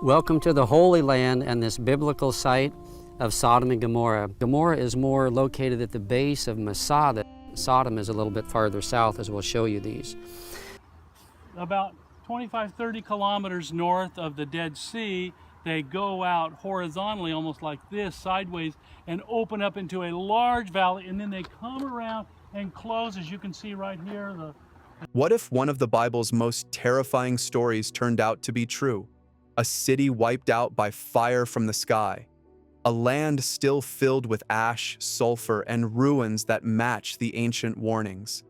Welcome to the Holy Land and this biblical site of Sodom and Gomorrah. Gomorrah is more located at the base of Masada. Sodom is a little bit farther south, as we'll show you these. About 25, 30 kilometers north of the Dead Sea, they go out horizontally, almost like this, sideways, and open up into a large valley, and then they come around and close, as you can see right here. What if one of the Bible's most terrifying stories turned out to be true? A city wiped out by fire from the sky. A land still filled with ash, sulfur, and ruins that match the ancient warnings.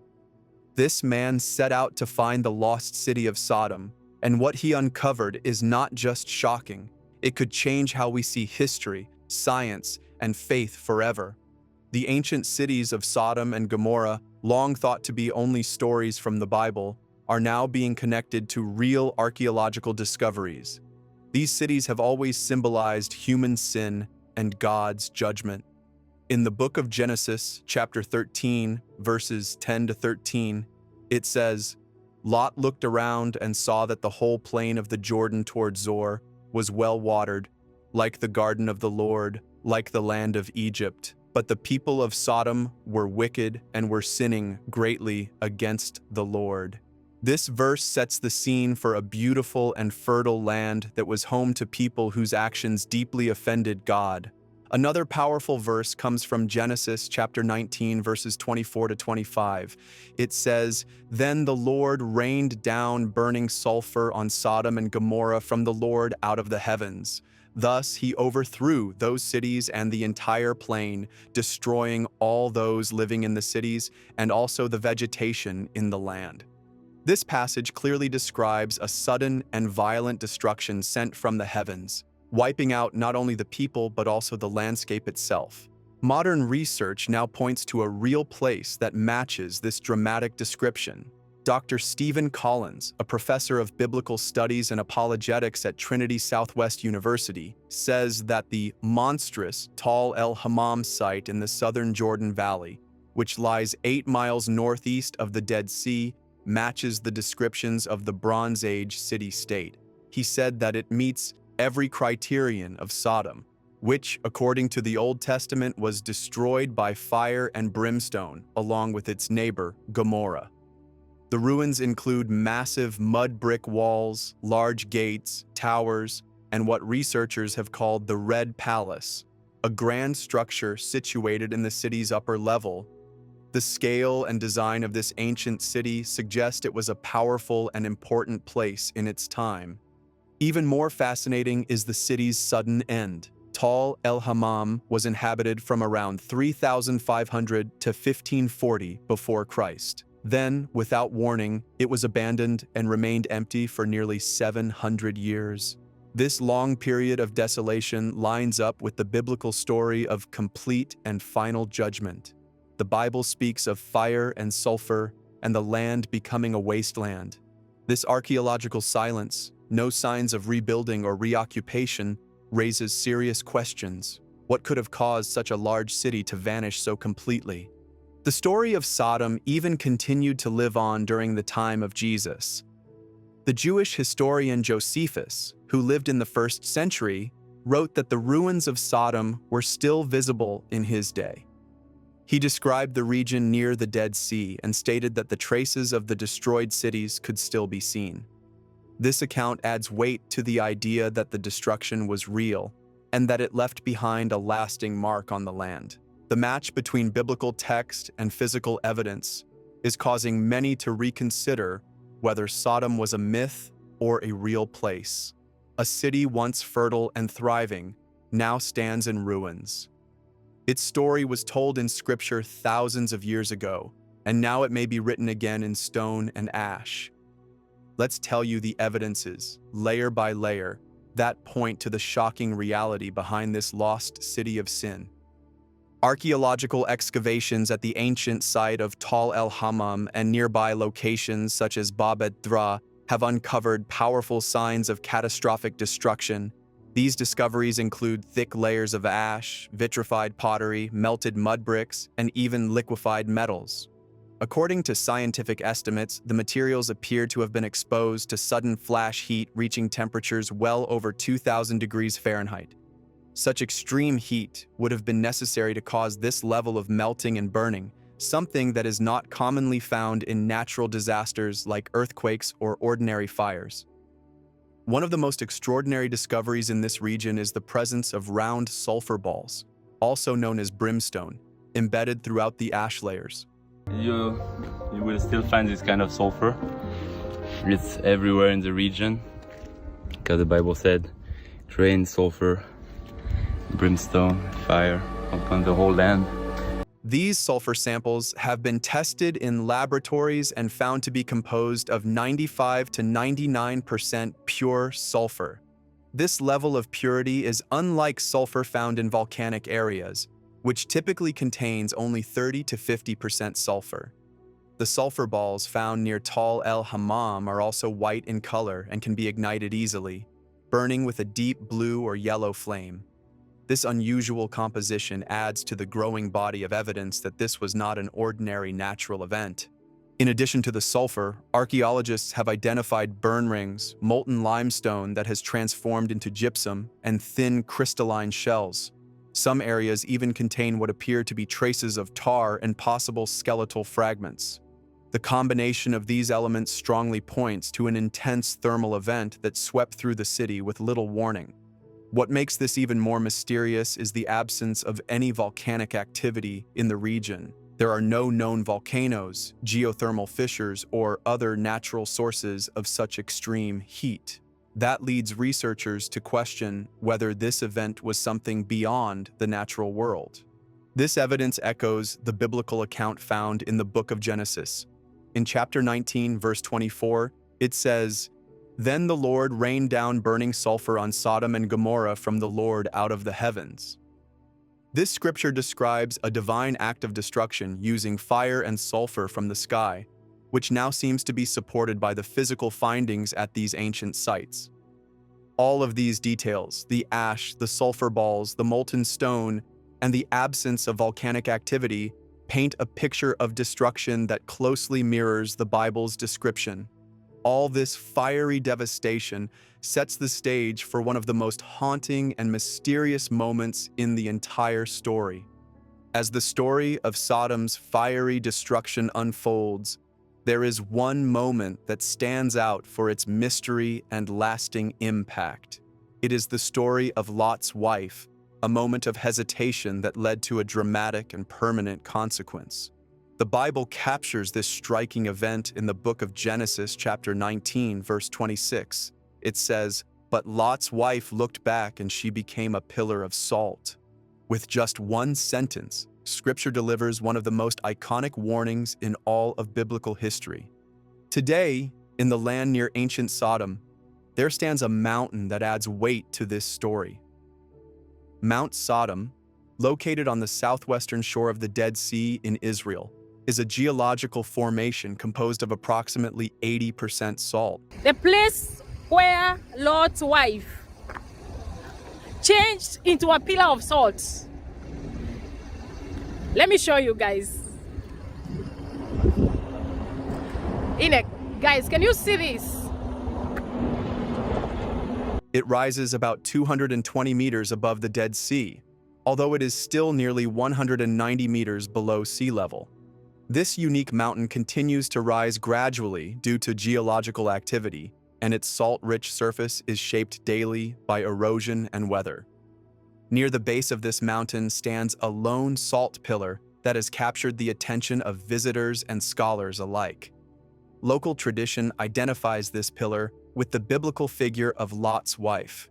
This man set out to find the lost city of Sodom, and what he uncovered is not just shocking. It could change how we see history, science, and faith forever. The ancient cities of Sodom and Gomorrah, long thought to be only stories from the Bible, are now being connected to real archaeological discoveries. These cities have always symbolized human sin and God's judgment. In the book of Genesis, chapter 13, verses 10 to 13, it says, "Lot looked around and saw that the whole plain of the Jordan toward Zoar was well watered, like the garden of the Lord, like the land of Egypt. But the people of Sodom were wicked and were sinning greatly against the Lord." This verse sets the scene for a beautiful and fertile land that was home to people whose actions deeply offended God. Another powerful verse comes from Genesis chapter 19, verses 24 to 25. It says, "Then the Lord rained down burning sulfur on Sodom and Gomorrah from the Lord out of the heavens. Thus he overthrew those cities and the entire plain, destroying all those living in the cities and also the vegetation in the land." This passage clearly describes a sudden and violent destruction sent from the heavens, wiping out not only the people but also the landscape itself. Modern research now points to a real place that matches this dramatic description. Dr. Stephen Collins, a professor of biblical studies and apologetics at Trinity Southwest University, says that the monstrous el-Hammam site in the southern Jordan Valley, which lies 8 miles northeast of the Dead Sea, matches the descriptions of the Bronze Age city-state. He said that it meets every criterion of Sodom, which, according to the Old Testament, was destroyed by fire and brimstone, along with its neighbor, Gomorrah. The ruins include massive mud brick walls, large gates, towers, and what researchers have called the Red Palace, a grand structure situated in the city's upper level. The scale and design of this ancient city suggest it was a powerful and important place in its time. Even more fascinating is the city's sudden end. El-Hammam was inhabited from around 3,500 to 1540 before Christ. Then, without warning, it was abandoned and remained empty for nearly 700 years. This long period of desolation lines up with the biblical story of complete and final judgment. The Bible speaks of fire and sulfur and the land becoming a wasteland. This archaeological silence, no signs of rebuilding or reoccupation, raises serious questions. What could have caused such a large city to vanish so completely? The story of Sodom even continued to live on during the time of Jesus. The Jewish historian Josephus, who lived in the 1st century, wrote that the ruins of Sodom were still visible in his day. He described the region near the Dead Sea and stated that the traces of the destroyed cities could still be seen. This account adds weight to the idea that the destruction was real and that it left behind a lasting mark on the land. The match between biblical text and physical evidence is causing many to reconsider whether Sodom was a myth or a real place. A city once fertile and thriving now stands in ruins. Its story was told in Scripture thousands of years ago, and now it may be written again in stone and ash. Let's tell you the evidences, layer by layer, that point to the shocking reality behind this lost city of sin. Archaeological excavations at the ancient site of el-Hammam and nearby locations such as Bab ed-Dra have uncovered powerful signs of catastrophic destruction. These discoveries include thick layers of ash, vitrified pottery, melted mud bricks, and even liquefied metals. According to scientific estimates, the materials appear to have been exposed to sudden flash heat reaching temperatures well over 2,000 degrees Fahrenheit. Such extreme heat would have been necessary to cause this level of melting and burning, something that is not commonly found in natural disasters like earthquakes or ordinary fires. One of the most extraordinary discoveries in this region is the presence of round sulfur balls, also known as brimstone, embedded throughout the ash layers. You will still find this kind of sulfur. It's everywhere in the region, because the Bible said, rain, sulfur, brimstone, fire upon the whole land. These sulfur samples have been tested in laboratories and found to be composed of 95 to 99% pure sulfur. This level of purity is unlike sulfur found in volcanic areas, which typically contains only 30 to 50% sulfur. The sulfur balls found near tall el-Hammam are also white in color and can be ignited easily, burning with a deep blue or yellow flame. This unusual composition adds to the growing body of evidence that this was not an ordinary natural event. In addition to the sulfur, archaeologists have identified burn rings, molten limestone that has transformed into gypsum, and thin crystalline shells. Some areas even contain what appear to be traces of tar and possible skeletal fragments. The combination of these elements strongly points to an intense thermal event that swept through the city with little warning. What makes this even more mysterious is the absence of any volcanic activity in the region. There are no known volcanoes, geothermal fissures, or other natural sources of such extreme heat. That leads researchers to question whether this event was something beyond the natural world. This evidence echoes the biblical account found in the book of Genesis. In chapter 19, verse 24, it says, "Then the Lord rained down burning sulfur on Sodom and Gomorrah from the Lord out of the heavens." This scripture describes a divine act of destruction using fire and sulfur from the sky, which now seems to be supported by the physical findings at these ancient sites. All of these details, the ash, the sulfur balls, the molten stone, and the absence of volcanic activity, paint a picture of destruction that closely mirrors the Bible's description. All this fiery devastation sets the stage for one of the most haunting and mysterious moments in the entire story. As the story of Sodom's fiery destruction unfolds, there is one moment that stands out for its mystery and lasting impact. It is the story of Lot's wife, a moment of hesitation that led to a dramatic and permanent consequence. The Bible captures this striking event in the book of Genesis, chapter 19, verse 26. It says, "But Lot's wife looked back and she became a pillar of salt." With just one sentence, Scripture delivers one of the most iconic warnings in all of biblical history. Today, in the land near ancient Sodom, there stands a mountain that adds weight to this story. Mount Sodom, located on the southwestern shore of the Dead Sea in Israel, is a geological formation composed of approximately 80% salt. The place where Lot's wife changed into a pillar of salt. Let me show you guys. Guys, can you see this? It rises about 220 meters above the Dead Sea, although it is still nearly 190 meters below sea level. This unique mountain continues to rise gradually due to geological activity, and its salt-rich surface is shaped daily by erosion and weather. Near the base of this mountain stands a lone salt pillar that has captured the attention of visitors and scholars alike. Local tradition identifies this pillar with the biblical figure of Lot's wife.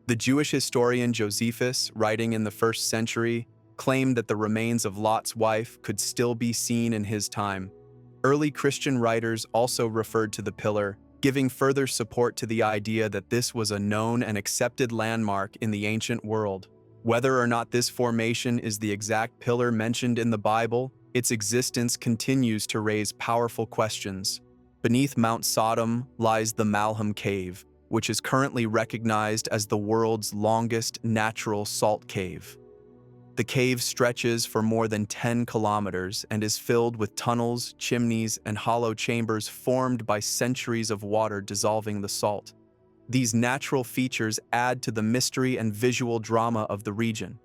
The Jewish historian Josephus, writing in the 1st century, claimed that the remains of Lot's wife could still be seen in his time. Early Christian writers also referred to the pillar, giving further support to the idea that this was a known and accepted landmark in the ancient world. Whether or not this formation is the exact pillar mentioned in the Bible, its existence continues to raise powerful questions. Beneath Mount Sodom lies the el-Hammam cave, which is currently recognized as the world's longest natural salt cave. The cave stretches for more than 10 kilometers and is filled with tunnels, chimneys, and hollow chambers formed by centuries of water dissolving the salt. These natural features add to the mystery and visual drama of the region.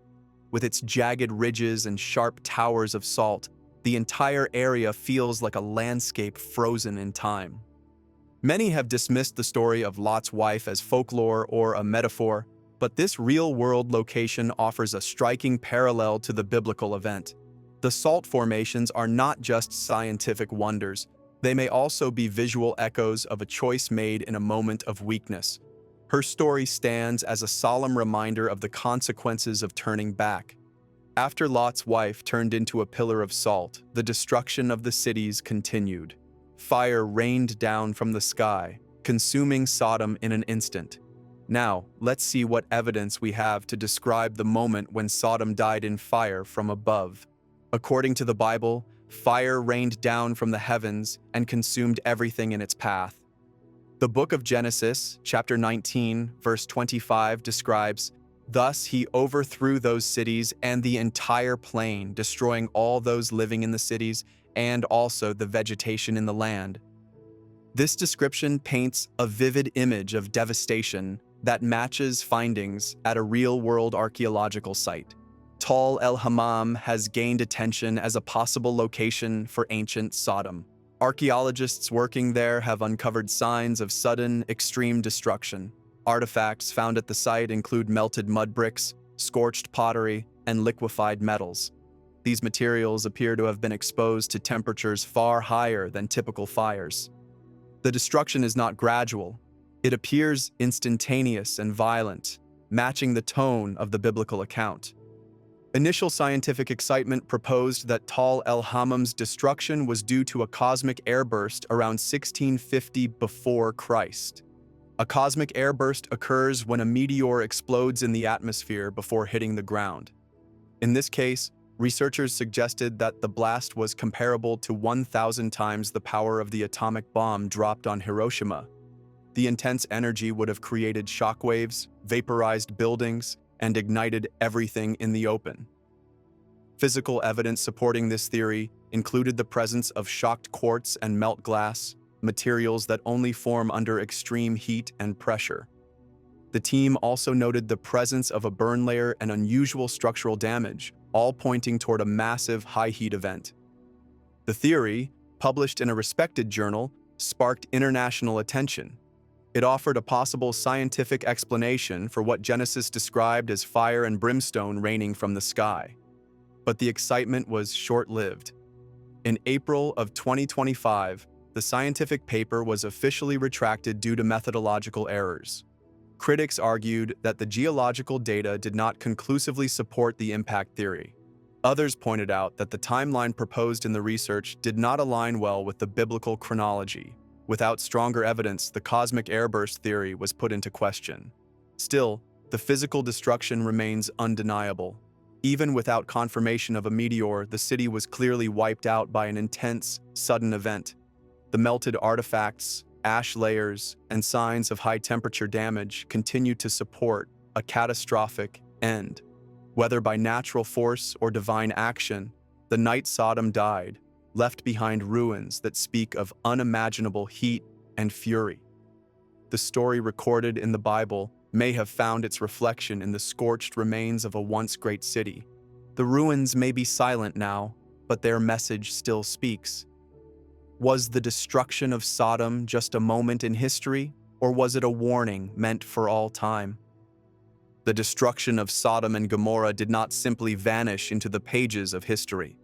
With its jagged ridges and sharp towers of salt, the entire area feels like a landscape frozen in time. Many have dismissed the story of Lot's wife as folklore or a metaphor, but this real-world location offers a striking parallel to the biblical event. The salt formations are not just scientific wonders, they may also be visual echoes of a choice made in a moment of weakness. Her story stands as a solemn reminder of the consequences of turning back. After Lot's wife turned into a pillar of salt, the destruction of the cities continued. Fire rained down from the sky, consuming Sodom in an instant. Now, let's see what evidence we have to describe the moment when Sodom died in fire from above. According to the Bible, fire rained down from the heavens and consumed everything in its path. The book of Genesis, chapter 19, verse 25 describes, "Thus he overthrew those cities and the entire plain, destroying all those living in the cities and also the vegetation in the land." This description paints a vivid image of devastation that matches findings at a real-world archaeological site. El-Hammam has gained attention as a possible location for ancient Sodom. Archaeologists working there have uncovered signs of sudden, extreme destruction. Artifacts found at the site include melted mud bricks, scorched pottery, and liquefied metals. These materials appear to have been exposed to temperatures far higher than typical fires. The destruction is not gradual. It appears instantaneous and violent, matching the tone of the biblical account. Initial scientific excitement proposed that el-Hammam's destruction was due to a cosmic airburst around 1650 before Christ. A cosmic airburst occurs when a meteor explodes in the atmosphere before hitting the ground. In this case, researchers suggested that the blast was comparable to 1,000 times the power of the atomic bomb dropped on Hiroshima. The intense energy would have created shockwaves, vaporized buildings, and ignited everything in the open. Physical evidence supporting this theory included the presence of shocked quartz and melt glass, materials that only form under extreme heat and pressure. The team also noted the presence of a burn layer and unusual structural damage, all pointing toward a massive high-heat event. The theory, published in a respected journal, sparked international attention. It offered a possible scientific explanation for what Genesis described as fire and brimstone raining from the sky. But the excitement was short-lived. In April of 2025, the scientific paper was officially retracted due to methodological errors. Critics argued that the geological data did not conclusively support the impact theory. Others pointed out that the timeline proposed in the research did not align well with the biblical chronology. Without stronger evidence, the cosmic airburst theory was put into question. Still, the physical destruction remains undeniable. Even without confirmation of a meteor, the city was clearly wiped out by an intense, sudden event. The melted artifacts, ash layers, and signs of high-temperature damage continue to support a catastrophic end. Whether by natural force or divine action, the night Sodom died, left behind ruins that speak of unimaginable heat and fury. The story recorded in the Bible may have found its reflection in the scorched remains of a once great city. The ruins may be silent now, but their message still speaks. Was the destruction of Sodom just a moment in history, or was it a warning meant for all time? The destruction of Sodom and Gomorrah did not simply vanish into the pages of history.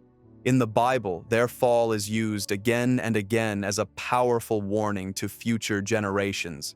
In the Bible, their fall is used again and again as a powerful warning to future generations.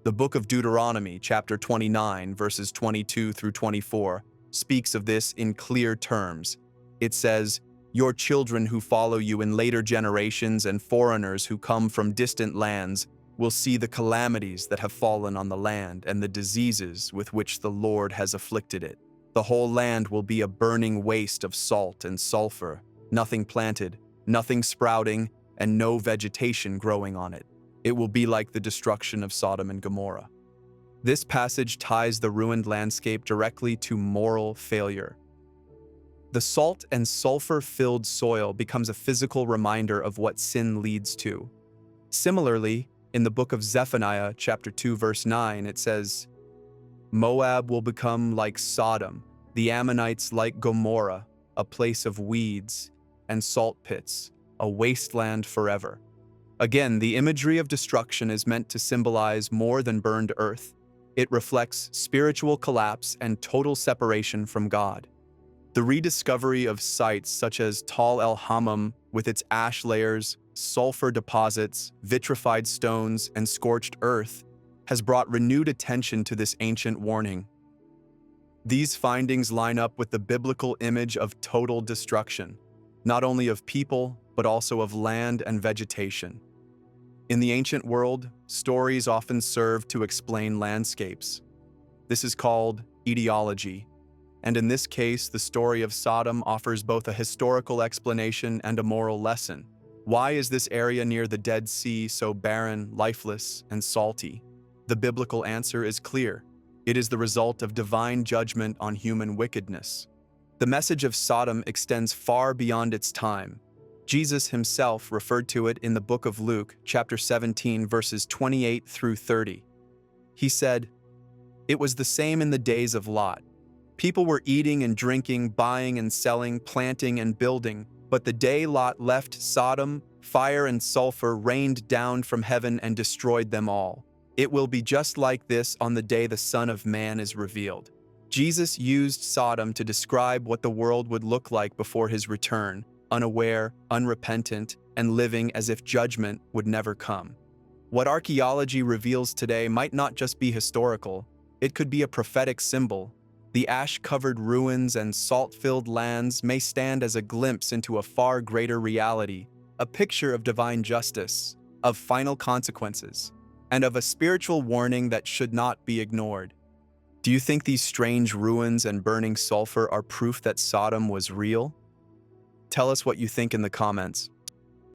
The book of Deuteronomy, chapter 29, verses 22 through 24, speaks of this in clear terms. It says, "Your children who follow you in later generations and foreigners who come from distant lands will see the calamities that have fallen on the land and the diseases with which the Lord has afflicted it. The whole land will be a burning waste of salt and sulfur, nothing planted, nothing sprouting, and no vegetation growing on it. It will be like the destruction of Sodom and Gomorrah." This passage ties the ruined landscape directly to moral failure. The salt and sulfur-filled soil becomes a physical reminder of what sin leads to. Similarly, in the book of Zephaniah, chapter 2, verse 9, it says, Moab will become like Sodom, the Ammonites like Gomorrah, a place of weeds and salt pits, a wasteland forever. Again, the imagery of destruction is meant to symbolize more than burned earth. It reflects spiritual collapse and total separation from God. The rediscovery of sites such as el-Hammam with its ash layers, sulfur deposits, vitrified stones, and scorched earth has brought renewed attention to this ancient warning. These findings line up with the biblical image of total destruction, not only of people, but also of land and vegetation. In the ancient world, stories often served to explain landscapes. This is called etiology, and in this case, the story of Sodom offers both a historical explanation and a moral lesson. Why is this area near the Dead Sea so barren, lifeless, and salty? The biblical answer is clear. It is the result of divine judgment on human wickedness. The message of Sodom extends far beyond its time. Jesus himself referred to it in the book of Luke, chapter 17, verses 28 through 30. He said, "It was the same in the days of Lot. People were eating and drinking, buying and selling, planting and building. But the day Lot left Sodom, fire and sulfur rained down from heaven and destroyed them all. It will be just like this on the day the Son of Man is revealed." Jesus used Sodom to describe what the world would look like before his return, unaware, unrepentant, and living as if judgment would never come. What archaeology reveals today might not just be historical, it could be a prophetic symbol. The ash-covered ruins and salt-filled lands may stand as a glimpse into a far greater reality, a picture of divine justice, of final consequences, and of a spiritual warning that should not be ignored. Do you think these strange ruins and burning sulfur are proof that Sodom was real? Tell us what you think in the comments.